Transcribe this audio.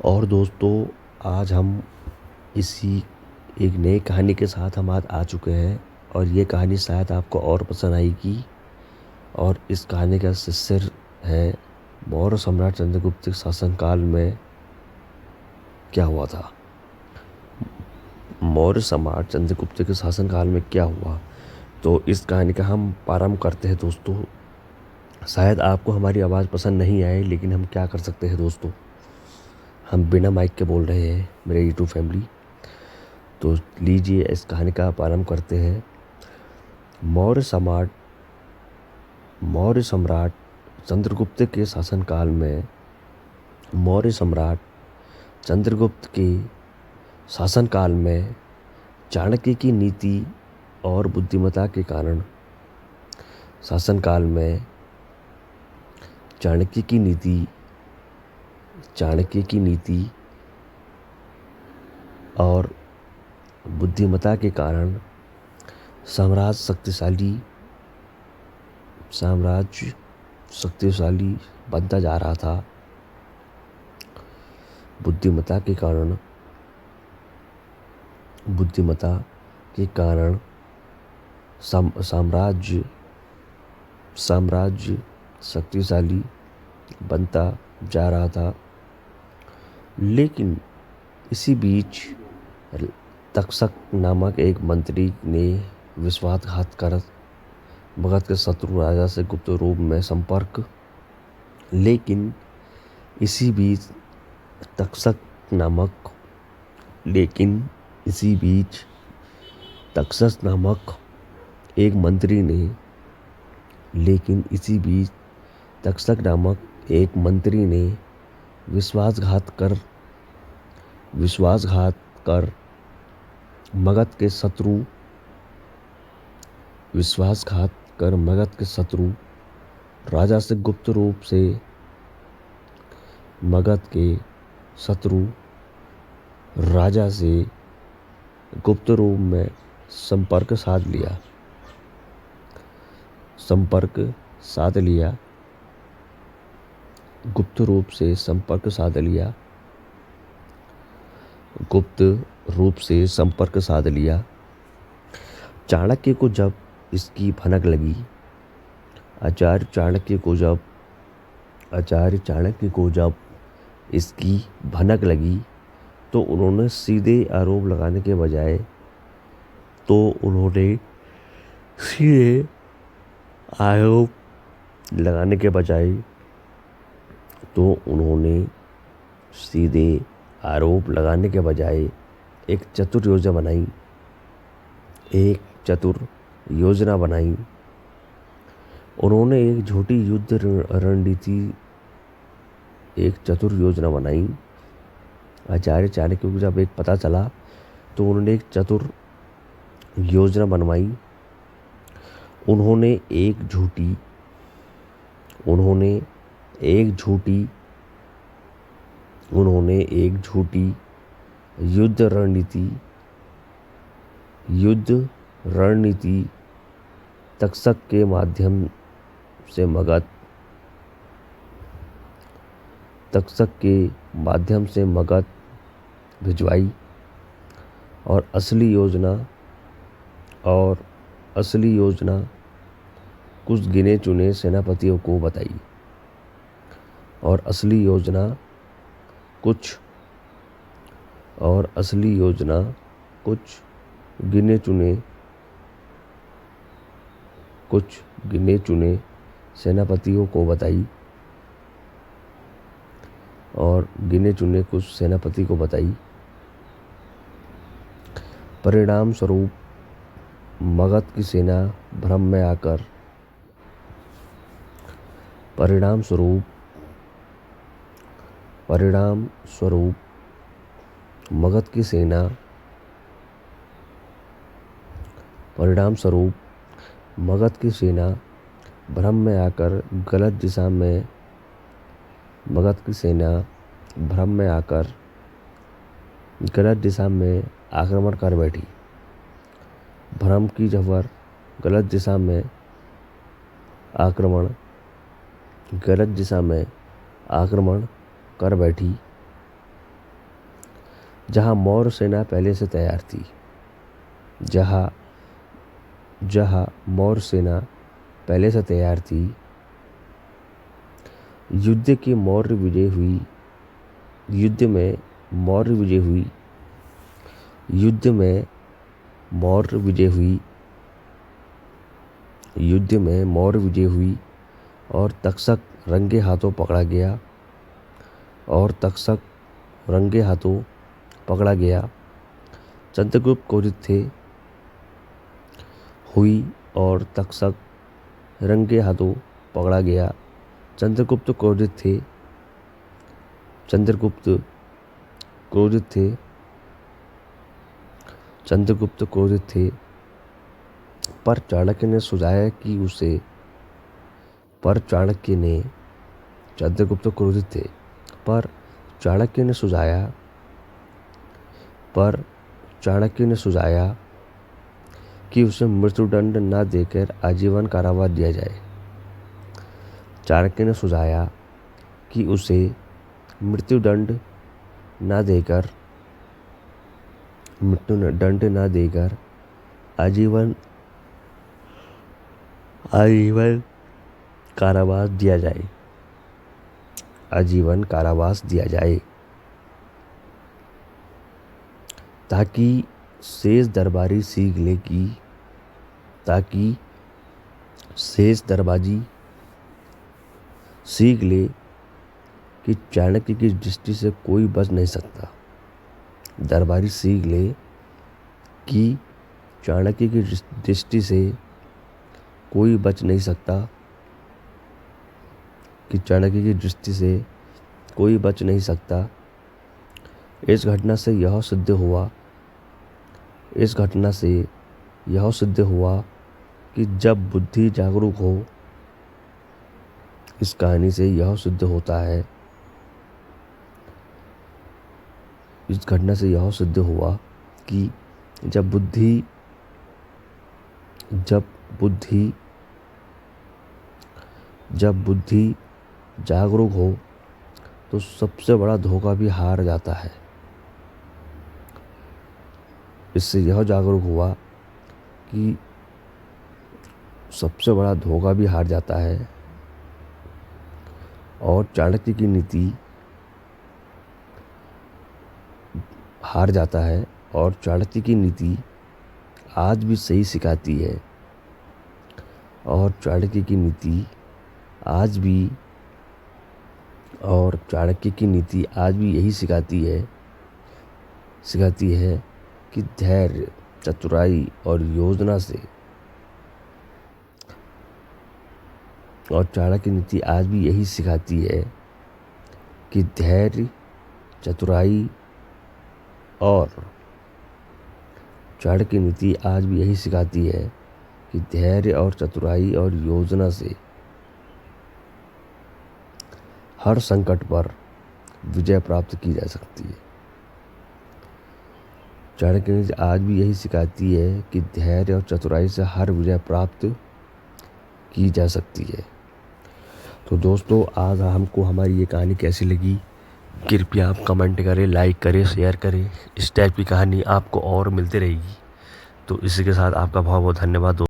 और दोस्तों, आज हम इसी एक नई कहानी के साथ हम आज आ चुके हैं और ये कहानी शायद आपको और पसंद आएगी। और इस कहानी का शीर्षक है मौर्य सम्राट चंद्रगुप्त के शासनकाल में क्या हुआ था। मौर्य सम्राट चंद्रगुप्त के शासनकाल में क्या हुआ, तो इस कहानी का हम प्रारंभ करते हैं। दोस्तों, शायद आपको हमारी आवाज़ पसंद नहीं आए, लेकिन हम क्या कर सकते हैं दोस्तों, हम बिना माइक के बोल रहे हैं मेरे यूट्यूब फैमिली। तो लीजिए इस कहानी का प्रारंभ करते हैं। मौर्य सम्राट चंद्रगुप्त के शासनकाल में मौर्य सम्राट चंद्रगुप्त के शासनकाल में चाणक्य की नीति और बुद्धिमत्ता के कारण शासनकाल में चाणक्य की नीति और बुद्धिमत्ता के कारण साम्राज्य शक्तिशाली बनता जा रहा था। बुद्धिमत्ता के कारण साम्राज्य शक्तिशाली बनता जा रहा था। लेकिन इसी बीच तक्षक नामक एक मंत्री ने विश्वासघात कर मगध के शत्रु राजा से गुप्त रूप में संपर्क लेकिन इसी बीच तक्षक नामक एक मंत्री ने विश्वासघात कर मगध के शत्रु राजा से गुप्त रूप से मगध के शत्रु राजा से गुप्त रूप में संपर्क साध लिया। गुप्त रूप से संपर्क साध लिया। चाणक्य को जब इसकी भनक लगी, आचार्य चाणक्य को जब इसकी भनक लगी, तो उन्होंने सीधे आरोप लगाने के बजाय एक चतुर योजना बनाई। उन्होंने एक झूठी चतुर योजना बनाई। आचार्य चाणक्य को जब एक पता चला, तो उन्होंने एक चतुर योजना बनवाई। उन्होंने एक झूठी युद्ध रणनीति तक्षक के माध्यम से मगध भिजवाई और असली योजना कुछ गिने चुने सेनापतियों को बताई। और असली योजना कुछ गिने चुने सेनापतियों को बताई। परिणाम स्वरूप मगध की सेना भ्रम में आकर गलत दिशा में आक्रमण कर बैठी। भ्रम की जबर गलत दिशा में आक्रमण कर बैठी। जहाँ मौर्य सेना पहले से तैयार थी। जहाँ मौर्य सेना पहले से तैयार थी। युद्ध में मौर्य विजय हुई। युद्ध में मौर्य विजय हुई और तक्षक रंगे हाथों पकड़ा गया। चंद्रगुप्त क्रोधित थे। हुई और तक्षक रंगे हाथों पकड़ा गया। चंद्रगुप्त क्रोधित थे। पर चाणक्य ने सुझाया कि उसे मृत्युदंड न देकर आजीवन कारावास दिया जाए। चाणक्य ने सुझाया कि उसे मृत्युदंड न देकर आजीवन कारावास दिया जाए ताकि शेष दरबारी सीख ले कि चाणक्य की दृष्टि से कोई बच नहीं सकता। दरबारी सीख ले कि चाणक्य की दृष्टि से कोई बच नहीं सकता। इस घटना से यह सिद्ध हुआ कि जब बुद्धि जागरूक हो। इस कहानी से यह सिद्ध होता है। इस घटना से यह सिद्ध हुआ कि जब बुद्धि जागरूक हो तो सबसे बड़ा धोखा भी हार जाता है। इससे यह जागरूक हुआ कि सबसे बड़ा धोखा भी हार जाता है और चाणक्य की नीति हार जाता है और चाणक्य की नीति आज भी सही सिखाती है। और चाणक्य की नीति आज भी यही सिखाती है कि धैर्य, चतुराई और योजना से। और चाणक्य नीति आज भी यही सिखाती है कि धैर्य, चतुराई और चाणक्य नीति आज भी यही सिखाती है कि धैर्य और चतुराई और योजना से हर संकट पर विजय प्राप्त की जा सकती है। चाणक्य नीति आज भी यही सिखाती है कि धैर्य और चतुराई से हर विजय प्राप्त की जा सकती है। तो दोस्तों, आज हमको हमारी ये कहानी कैसी लगी, कृपया आप कमेंट करें, लाइक करें, शेयर करें। इस टाइप की कहानी आपको और मिलती रहेगी। तो इसी के साथ आपका बहुत बहुत धन्यवाद।